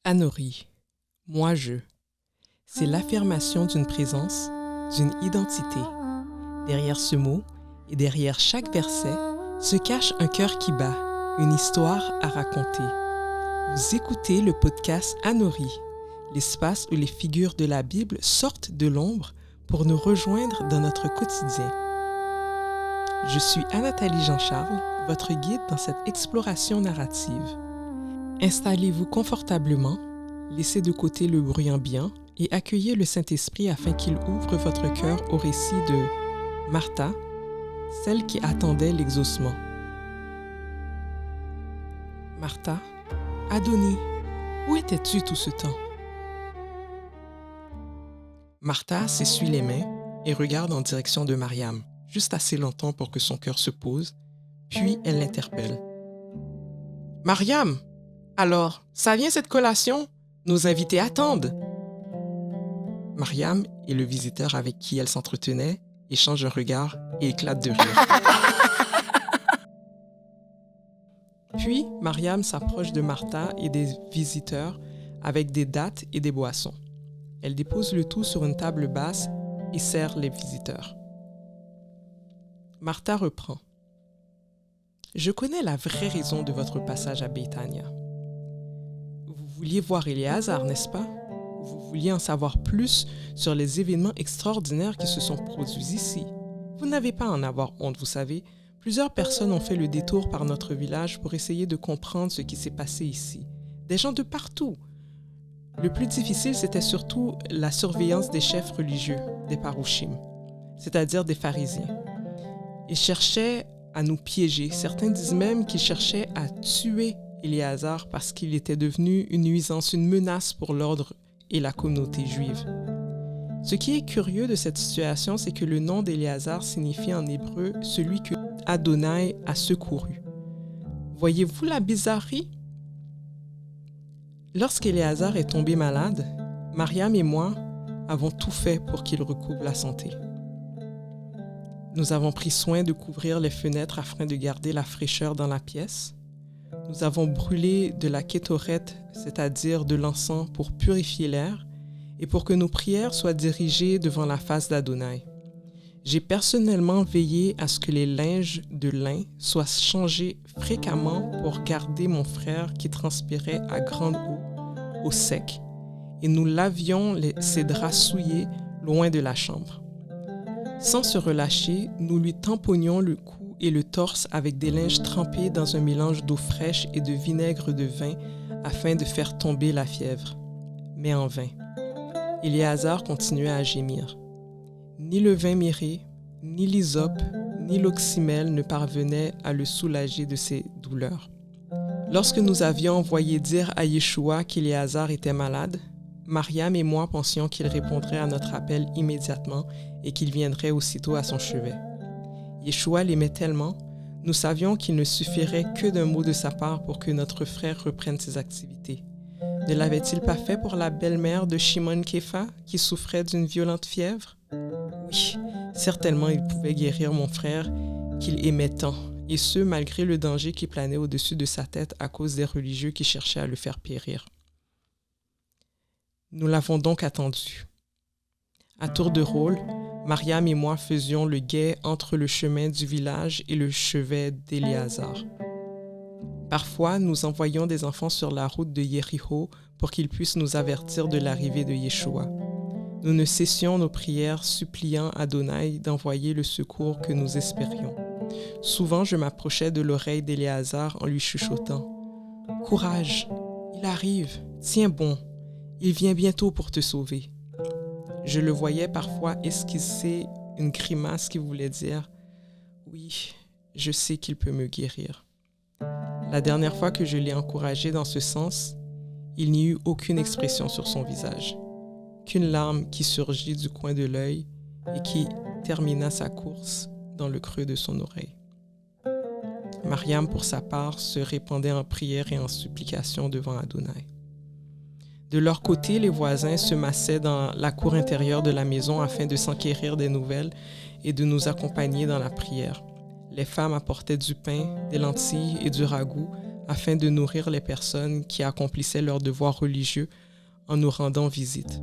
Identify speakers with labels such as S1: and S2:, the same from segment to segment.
S1: Anori, moi je. C'est l'affirmation d'une présence, d'une identité. Derrière ce mot et derrière chaque verset se cache un cœur qui bat, une histoire à raconter. Vous écoutez le podcast Anori, l'espace où les figures de la Bible sortent de l'ombre pour nous rejoindre dans notre quotidien. Je suis Anathalie Jean-Charles, votre guide dans cette exploration narrative. Installez-vous confortablement, laissez de côté le bruit ambiant et accueillez le Saint-Esprit afin qu'il ouvre votre cœur au récit de Martha, celle qui attendait l'exaucement. Martha, Adonie, où étais-tu tout ce temps? Martha s'essuie les mains et regarde en direction de Mariam, juste assez longtemps pour que son cœur se pose, puis elle l'interpelle. « Mariam, alors, ça vient cette collation? Nos invités attendent. » Mariam et le visiteur avec qui elle s'entretenait échangent un regard et éclatent de rire. Puis, Mariam s'approche de Martha et des visiteurs avec des dattes et des boissons. Elle dépose le tout sur une table basse et sert les visiteurs. Martha reprend. « Je connais la vraie raison de votre passage à Béthania. Vous vouliez voir Éléazar, n'est-ce pas? Vous vouliez en savoir plus sur les événements extraordinaires qui se sont produits ici. Vous n'avez pas à en avoir honte, vous savez. Plusieurs personnes ont fait le détour par notre village pour essayer de comprendre ce qui s'est passé ici. Des gens de partout. Le plus difficile, c'était surtout la surveillance des chefs religieux, des parouchim, c'est-à-dire des pharisiens. Ils cherchaient à nous piéger. Certains disent même qu'ils cherchaient à tuer Éléazar parce qu'il était devenu une nuisance, une menace pour l'ordre et la communauté juive. Ce qui est curieux de cette situation, c'est que le nom d'Éléazar signifie en hébreu « celui que Adonai a secouru ». Voyez-vous la bizarrerie? Lorsqu'Éléazar est tombé malade, Mariam et moi avons tout fait pour qu'il recouvre la santé. Nous avons pris soin de couvrir les fenêtres afin de garder la fraîcheur dans la pièce. Nous avons brûlé de la kétorette, c'est-à-dire de l'encens pour purifier l'air et pour que nos prières soient dirigées devant la face d'Adonai. J'ai personnellement veillé à ce que les linges de lin soient changés fréquemment pour garder mon frère qui transpirait à grande eau au sec et nous lavions ses draps souillés loin de la chambre. Sans se relâcher, nous lui tamponnions le cou et le torse avec des linges trempés dans un mélange d'eau fraîche et de vinaigre de vin afin de faire tomber la fièvre. Mais en vain. Éléazar continuait à gémir. Ni le vin myrrhé, ni l'hysope, ni l'oxymel ne parvenaient à le soulager de ses douleurs. Lorsque nous avions envoyé dire à Yeshua qu'Éléazar était malade, Mariam et moi pensions qu'il répondrait à notre appel immédiatement et qu'il viendrait aussitôt à son chevet. Yeshua l'aimait tellement, nous savions qu'il ne suffirait que d'un mot de sa part pour que notre frère reprenne ses activités. Ne l'avait-il pas fait pour la belle-mère de Shimon Kéfa qui souffrait d'une violente fièvre? Oui, certainement il pouvait guérir mon frère qu'il aimait tant, et ce malgré le danger qui planait au-dessus de sa tête à cause des religieux qui cherchaient à le faire périr. Nous l'avons donc attendu. À tour de rôle, Mariam et moi faisions le guet entre le chemin du village et le chevet d'Éléazar. Parfois, nous envoyions des enfants sur la route de Yéricho pour qu'ils puissent nous avertir de l'arrivée de Yeshua. Nous ne cessions nos prières suppliant Adonai d'envoyer le secours que nous espérions. Souvent, je m'approchais de l'oreille d'Éléazar en lui chuchotant « Courage, il arrive, tiens bon, il vient bientôt pour te sauver. » Je le voyais parfois esquisser une grimace qui voulait dire « Oui, je sais qu'il peut me guérir. » La dernière fois que je l'ai encouragé dans ce sens, il n'y eut aucune expression sur son visage, qu'une larme qui surgit du coin de l'œil et qui termina sa course dans le creux de son oreille. Mariam, pour sa part, se répandait en prières et en supplications devant Adonai. De leur côté, les voisins se massaient dans la cour intérieure de la maison afin de s'enquérir des nouvelles et de nous accompagner dans la prière. Les femmes apportaient du pain, des lentilles et du ragoût afin de nourrir les personnes qui accomplissaient leurs devoirs religieux en nous rendant visite.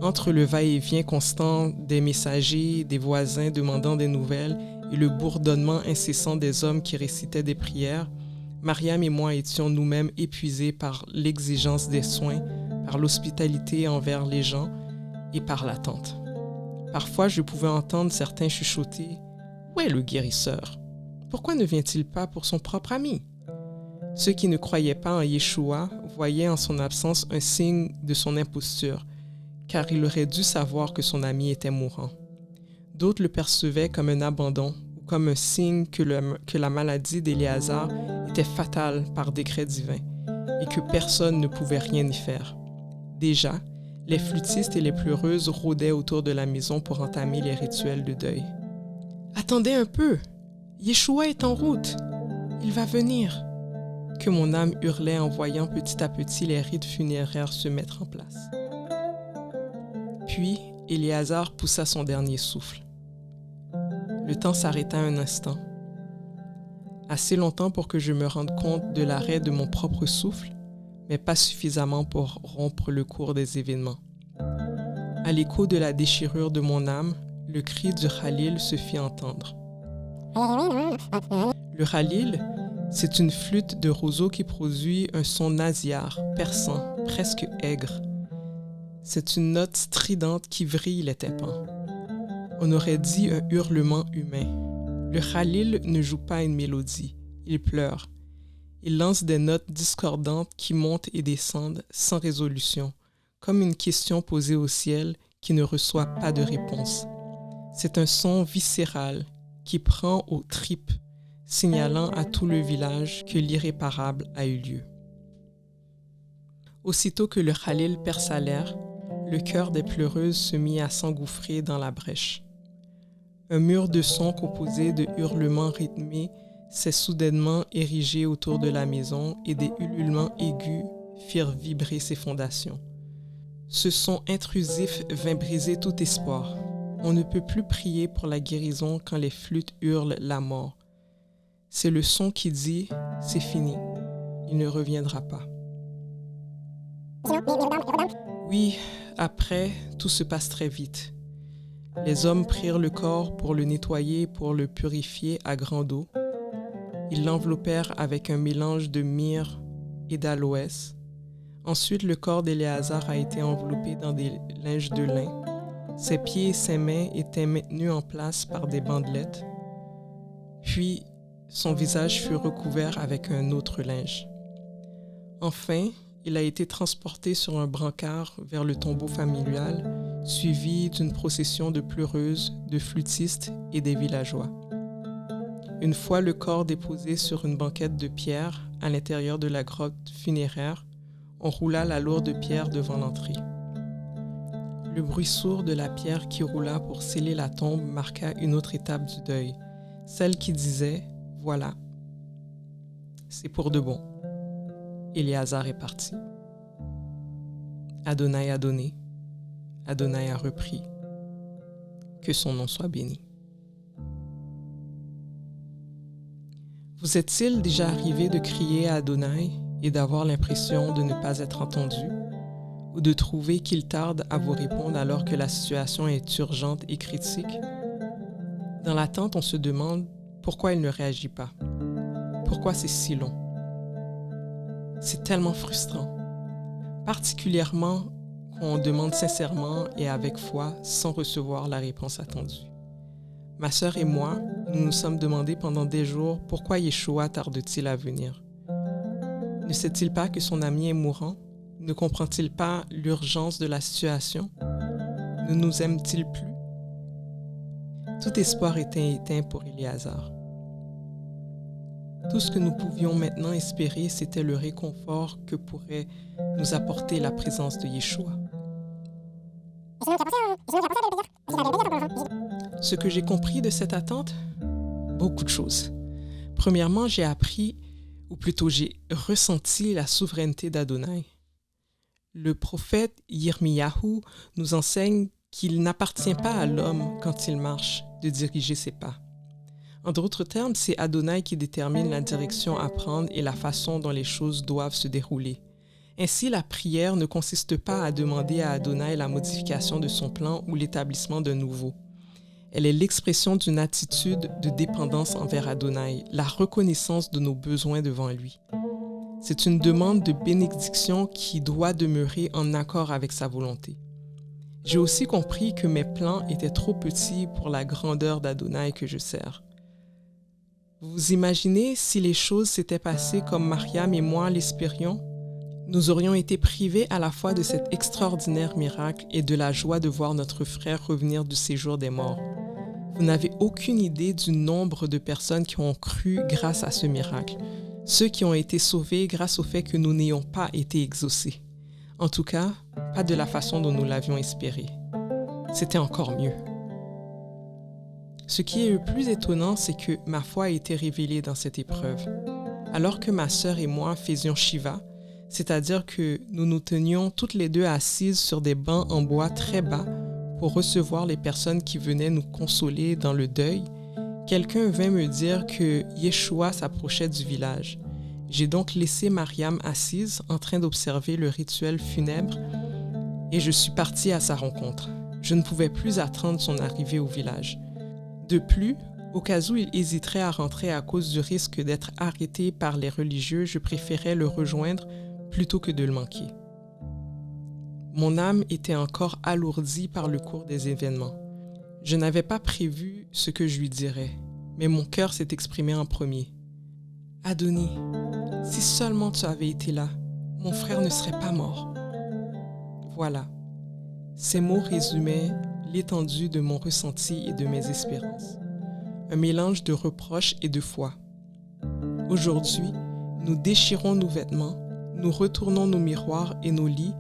S1: Entre le va-et-vient constant des messagers, des voisins demandant des nouvelles et le bourdonnement incessant des hommes qui récitaient des prières, Mariam et moi étions nous-mêmes épuisés par l'exigence des soins, par l'hospitalité envers les gens et par l'attente. Parfois, je pouvais entendre certains chuchoter « Où est le guérisseur? Pourquoi ne vient-il pas pour son propre ami ?» Ceux qui ne croyaient pas en Yeshua voyaient en son absence un signe de son imposture, car il aurait dû savoir que son ami était mourant. D'autres le percevaient comme un abandon ou comme un signe que la maladie d'Éléazar était fatale par décret divin et que personne ne pouvait rien y faire. Déjà, les flûtistes et les pleureuses rôdaient autour de la maison pour entamer les rituels de deuil. « Attendez un peu! Yeshua est en route! Il va venir! » que mon âme hurlait en voyant petit à petit les rites funéraires se mettre en place. Puis, Éléazar poussa son dernier souffle. Le temps s'arrêta un instant. Assez longtemps pour que je me rende compte de l'arrêt de mon propre souffle, mais pas suffisamment pour rompre le cours des événements. À l'écho de la déchirure de mon âme, le cri du Khalil se fit entendre. Le Khalil, c'est une flûte de roseau qui produit un son nasillard, perçant, presque aigre. C'est une note stridente qui vrille les tympans. On aurait dit un hurlement humain. Le Khalil ne joue pas une mélodie, il pleure. Il lance des notes discordantes qui montent et descendent sans résolution, comme une question posée au ciel qui ne reçoit pas de réponse. C'est un son viscéral qui prend aux tripes, signalant à tout le village que l'irréparable a eu lieu. Aussitôt que le Khalil perça l'air, le cœur des pleureuses se mit à s'engouffrer dans la brèche. Un mur de sons composé de hurlements rythmés s'est soudainement érigé autour de la maison et des ululements aigus firent vibrer ses fondations. Ce son intrusif vint briser tout espoir. On ne peut plus prier pour la guérison quand les flûtes hurlent la mort. C'est le son qui dit « c'est fini, il ne reviendra pas ». Oui, après, tout se passe très vite. Les hommes prirent le corps pour le nettoyer, pour le purifier à grande eau. Ils l'enveloppèrent avec un mélange de myrrhe et d'aloès. Ensuite, le corps d'Éléazar a été enveloppé dans des linges de lin. Ses pieds et ses mains étaient maintenus en place par des bandelettes. Puis, son visage fut recouvert avec un autre linge. Enfin, il a été transporté sur un brancard vers le tombeau familial, suivi d'une procession de pleureuses, de flûtistes et des villageois. Une fois le corps déposé sur une banquette de pierre à l'intérieur de la grotte funéraire, on roula la lourde pierre devant l'entrée. Le bruit sourd de la pierre qui roula pour sceller la tombe marqua une autre étape du deuil, celle qui disait « Voilà, c'est pour de bon. Éléazar est parti. » Adonai a donné, Adonai a repris. Que son nom soit béni. Vous est-il déjà arrivé de crier à Adonai et d'avoir l'impression de ne pas être entendu, ou de trouver qu'il tarde à vous répondre alors que la situation est urgente et critique? Dans l'attente, on se demande pourquoi il ne réagit pas. Pourquoi c'est si long? C'est tellement frustrant, particulièrement quand on demande sincèrement et avec foi sans recevoir la réponse attendue. Ma sœur et moi, nous nous sommes demandé pendant des jours pourquoi Yeshua tarde-t-il à venir. Ne sait-il pas que son ami est mourant? Ne comprend-il pas l'urgence de la situation? Ne nous aime-t-il plus? Tout espoir était éteint pour Éléazar. Tout ce que nous pouvions maintenant espérer, c'était le réconfort que pourrait nous apporter la présence de Yeshua. Ce que j'ai compris de cette attente? Beaucoup de choses. Premièrement, j'ai appris, ou plutôt j'ai ressenti la souveraineté d'Adonai. Le prophète Yirmiyahu nous enseigne qu'il n'appartient pas à l'homme, quand il marche, de diriger ses pas. En d'autres termes, c'est Adonai qui détermine la direction à prendre et la façon dont les choses doivent se dérouler. Ainsi, la prière ne consiste pas à demander à Adonai la modification de son plan ou l'établissement d'un nouveau. Elle est l'expression d'une attitude de dépendance envers Adonai, la reconnaissance de nos besoins devant lui. C'est une demande de bénédiction qui doit demeurer en accord avec sa volonté. J'ai aussi compris que mes plans étaient trop petits pour la grandeur d'Adonai que je sers. Vous imaginez si les choses s'étaient passées comme Mariam et moi l'espérions? Nous aurions été privés à la fois de cet extraordinaire miracle et de la joie de voir notre frère revenir du séjour des morts. Vous n'avez aucune idée du nombre de personnes qui ont cru grâce à ce miracle, ceux qui ont été sauvés grâce au fait que nous n'ayons pas été exaucés. En tout cas, pas de la façon dont nous l'avions espéré. C'était encore mieux. Ce qui est le plus étonnant, c'est que ma foi a été révélée dans cette épreuve. Alors que ma sœur et moi faisions Shiva, c'est-à-dire que nous nous tenions toutes les deux assises sur des bancs en bois très bas pour recevoir les personnes qui venaient nous consoler dans le deuil, quelqu'un vint me dire que Yeshua s'approchait du village. J'ai donc laissé Mariam assise en train d'observer le rituel funèbre et je suis partie à sa rencontre. Je ne pouvais plus attendre son arrivée au village. De plus, au cas où il hésiterait à rentrer à cause du risque d'être arrêté par les religieux, je préférais le rejoindre plutôt que de le manquer. Mon âme était encore alourdie par le cours des événements. Je n'avais pas prévu ce que je lui dirais, mais mon cœur s'est exprimé en premier. « Adoni, si seulement tu avais été là, mon frère ne serait pas mort. » Voilà. Ces mots résumaient l'étendue de mon ressenti et de mes espérances. Un mélange de reproches et de foi. Aujourd'hui, nous déchirons nos vêtements, nous retournons nos miroirs et nos lits,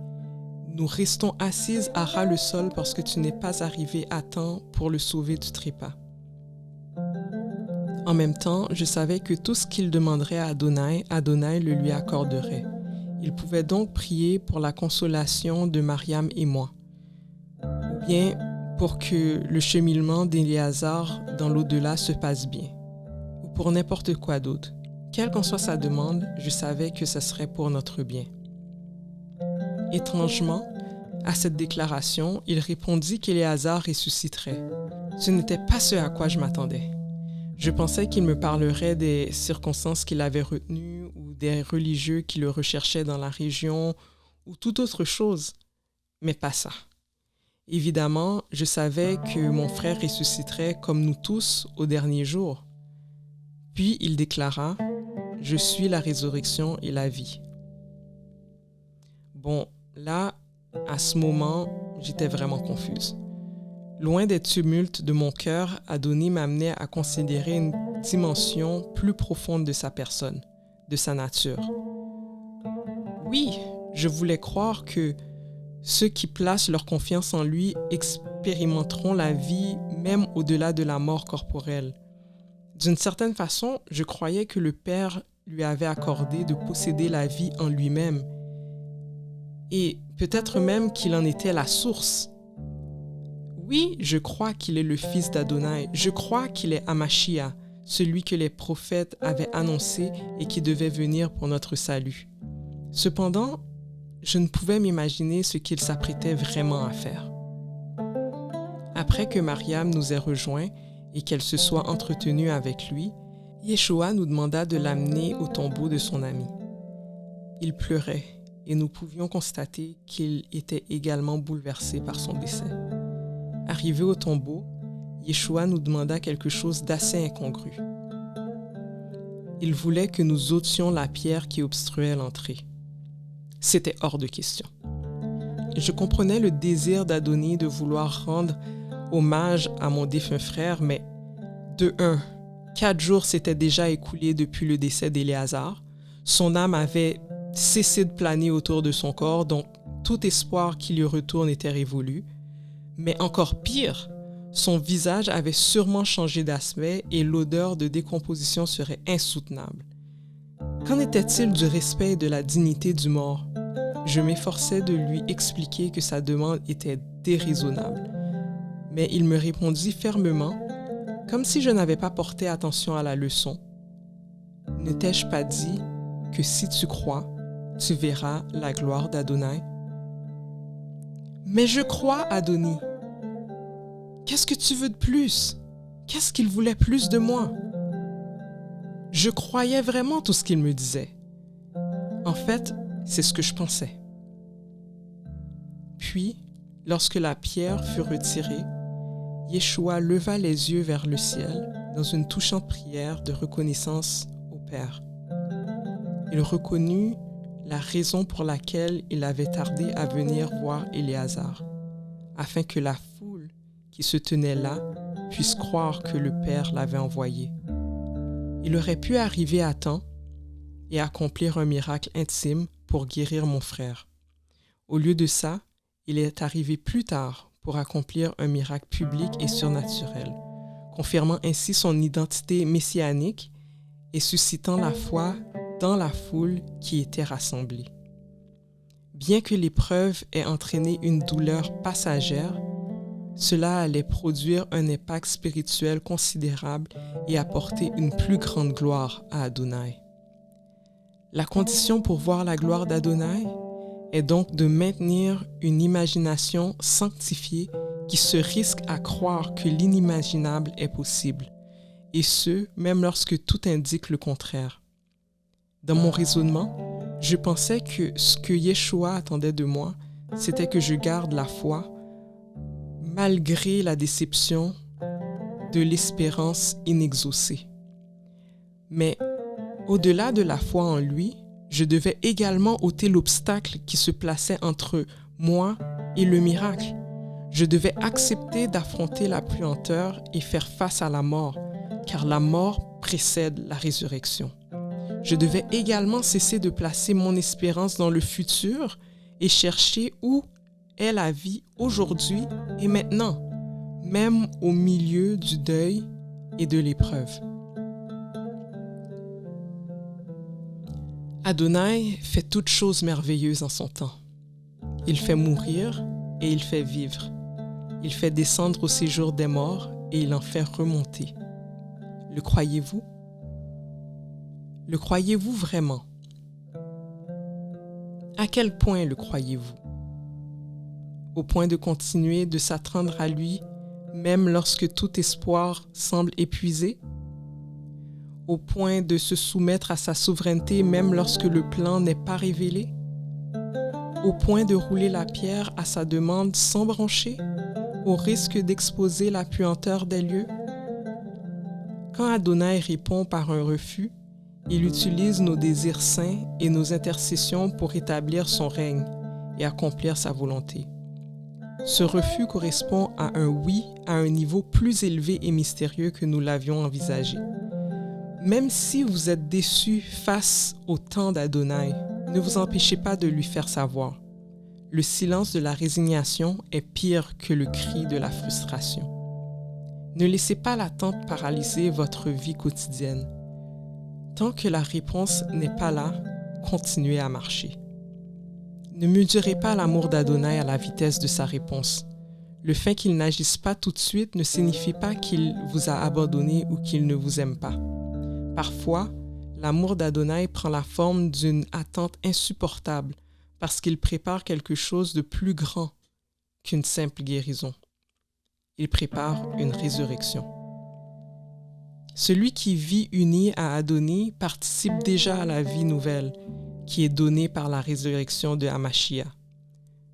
S1: nous restons assises à ras le sol parce que tu n'es pas arrivé à temps pour le sauver du trépas. En même temps, je savais que tout ce qu'il demanderait à Adonai, Adonai le lui accorderait. Il pouvait donc prier pour la consolation de Mariam et moi, ou bien pour que le cheminement d'Éléazar dans l'au-delà se passe bien, ou pour n'importe quoi d'autre. Quelle qu'en soit sa demande, je savais que ce serait pour notre bien. Étrangement, à cette déclaration, il répondit qu'Éléazar ressusciterait. Ce n'était pas ce à quoi je m'attendais. Je pensais qu'il me parlerait des circonstances qu'il avait retenues ou des religieux qui le recherchaient dans la région ou toute autre chose, mais pas ça. Évidemment, je savais que mon frère ressusciterait comme nous tous au dernier jour. Puis il déclara « Je suis la résurrection et la vie ». Bon, là, à ce moment, j'étais vraiment confuse. Loin des tumultes de mon cœur, Adoni m'amenait à considérer une dimension plus profonde de sa personne, de sa nature. Oui, je voulais croire que ceux qui placent leur confiance en lui expérimenteront la vie même au-delà de la mort corporelle. D'une certaine façon, je croyais que le Père lui avait accordé de posséder la vie en lui-même et peut-être même qu'il en était la source. Oui, je crois qu'il est le fils d'Adonai. Je crois qu'il est Amashia, celui que les prophètes avaient annoncé et qui devait venir pour notre salut. Cependant, je ne pouvais m'imaginer ce qu'il s'apprêtait vraiment à faire. Après que Mariam nous ait rejoints et qu'elle se soit entretenue avec lui, Yeshua nous demanda de l'amener au tombeau de son ami. Il pleurait et nous pouvions constater qu'il était également bouleversé par son décès. Arrivé au tombeau, Yeshua nous demanda quelque chose d'assez incongru. Il voulait que nous ôtions la pierre qui obstruait l'entrée. C'était hors de question. Je comprenais le désir d'Adoni de vouloir rendre hommage à mon défunt frère, mais de 4 jours s'étaient déjà écoulés depuis le décès d'Éléazar. Son âme avait cessé de planer autour de son corps, donc tout espoir qu'il y retourne était révolu. Mais encore pire, son visage avait sûrement changé d'aspect et l'odeur de décomposition serait insoutenable. Qu'en était-il du respect et de la dignité du mort? Je m'efforçais de lui expliquer que sa demande était déraisonnable, mais il me répondit fermement Comme si je n'avais pas porté attention à la leçon. Ne t'ai-je pas dit que si tu crois, tu verras la gloire d'Adonai? Mais je crois, Adoni. Qu'est-ce que tu veux de plus? Qu'est-ce qu'il voulait plus de moi? Je croyais vraiment tout ce qu'il me disait. En fait, c'est ce que je pensais. Puis, lorsque la pierre fut retirée, Yeshua leva les yeux vers le ciel dans une touchante prière de reconnaissance au Père. Il reconnut la raison pour laquelle il avait tardé à venir voir Éléazar, afin que la foule qui se tenait là puisse croire que le Père l'avait envoyé. Il aurait pu arriver à temps et accomplir un miracle intime pour guérir mon frère. Au lieu de ça, il est arrivé plus tard pour accomplir un miracle public et surnaturel, confirmant ainsi son identité messianique et suscitant la foi dans la foule qui était rassemblée. Bien que l'épreuve ait entraîné une douleur passagère, cela allait produire un impact spirituel considérable et apporter une plus grande gloire à Adonai. La condition pour voir la gloire d'Adonai est donc de maintenir une imagination sanctifiée qui se risque à croire que l'inimaginable est possible, et ce, même lorsque tout indique le contraire. Dans mon raisonnement, je pensais que ce que Yeshua attendait de moi, c'était que je garde la foi, malgré la déception de l'espérance inexaucée. Mais au-delà de la foi en lui, je devais également ôter l'obstacle qui se plaçait entre moi et le miracle. Je devais accepter d'affronter la puanteur et faire face à la mort, car la mort précède la résurrection. Je devais également cesser de placer mon espérance dans le futur et chercher où est la vie aujourd'hui et maintenant, même au milieu du deuil et de l'épreuve. Adonai fait toutes choses merveilleuses en son temps. Il fait mourir et il fait vivre. Il fait descendre au séjour des morts et il en fait remonter. Le croyez-vous? Le croyez-vous vraiment? À quel point le croyez-vous? Au point de continuer de s'attendre à lui, même lorsque tout espoir semble épuisé? Au point de se soumettre à sa souveraineté même lorsque le plan n'est pas révélé? Au point de rouler la pierre à sa demande sans broncher, au risque d'exposer la puanteur des lieux? Quand Adonai répond par un refus, il utilise nos désirs saints et nos intercessions pour établir son règne et accomplir sa volonté. Ce refus correspond à un oui à un niveau plus élevé et mystérieux que nous l'avions envisagé. Même si vous êtes déçu face au temps d'Adonai, ne vous empêchez pas de lui faire savoir. Le silence de la résignation est pire que le cri de la frustration. Ne laissez pas l'attente paralyser votre vie quotidienne. Tant que la réponse n'est pas là, continuez à marcher. Ne mesurez pas l'amour d'Adonai à la vitesse de sa réponse. Le fait qu'il n'agisse pas tout de suite ne signifie pas qu'il vous a abandonné ou qu'il ne vous aime pas. Parfois, l'amour d'Adonai prend la forme d'une attente insupportable parce qu'il prépare quelque chose de plus grand qu'une simple guérison. Il prépare une résurrection. Celui qui vit uni à Adonai participe déjà à la vie nouvelle qui est donnée par la résurrection de Hamashia.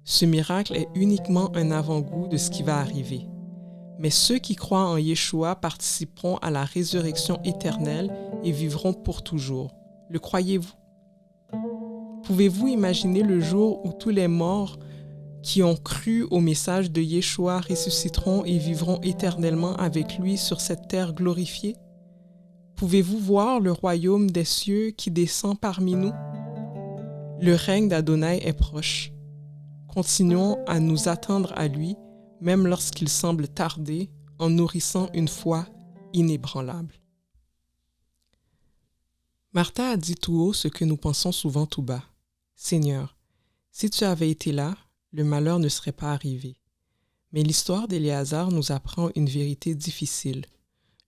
S1: Ce miracle est uniquement un avant-goût de ce qui va arriver. Mais ceux qui croient en Yeshua participeront à la résurrection éternelle et vivront pour toujours. Le croyez-vous? Pouvez-vous imaginer le jour où tous les morts qui ont cru au message de Yeshua ressusciteront et vivront éternellement avec lui sur cette terre glorifiée? Pouvez-vous voir le royaume des cieux qui descend parmi nous? Le règne d'Adonai est proche. Continuons à nous attendre à lui, même lorsqu'il semble tarder, en nourrissant une foi inébranlable. Martha a dit tout haut ce que nous pensons souvent tout bas. « Seigneur, si tu avais été là, le malheur ne serait pas arrivé. » Mais l'histoire d'Éléazar nous apprend une vérité difficile.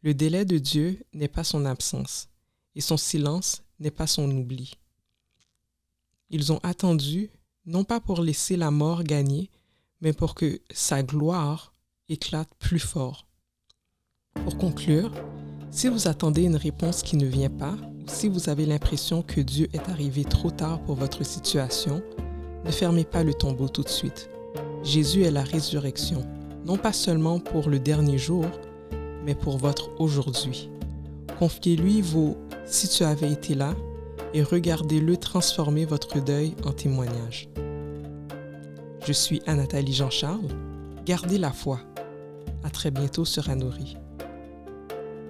S1: Le délai de Dieu n'est pas son absence, et son silence n'est pas son oubli. Ils ont attendu, non pas pour laisser la mort gagner, mais pour que sa gloire éclate plus fort. Pour conclure, si vous attendez une réponse qui ne vient pas, ou si vous avez l'impression que Dieu est arrivé trop tard pour votre situation, ne fermez pas le tombeau tout de suite. Jésus est la résurrection, non pas seulement pour le dernier jour, mais pour votre aujourd'hui. Confiez-lui vos « si tu avais été là » et regardez-le transformer votre deuil en témoignage. Je suis Anne-Nathalie Jean-Charles. Gardez la foi. À très bientôt sur Anouri.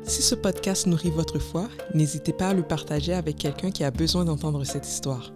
S1: Si ce podcast nourrit votre foi, n'hésitez pas à le partager avec quelqu'un qui a besoin d'entendre cette histoire.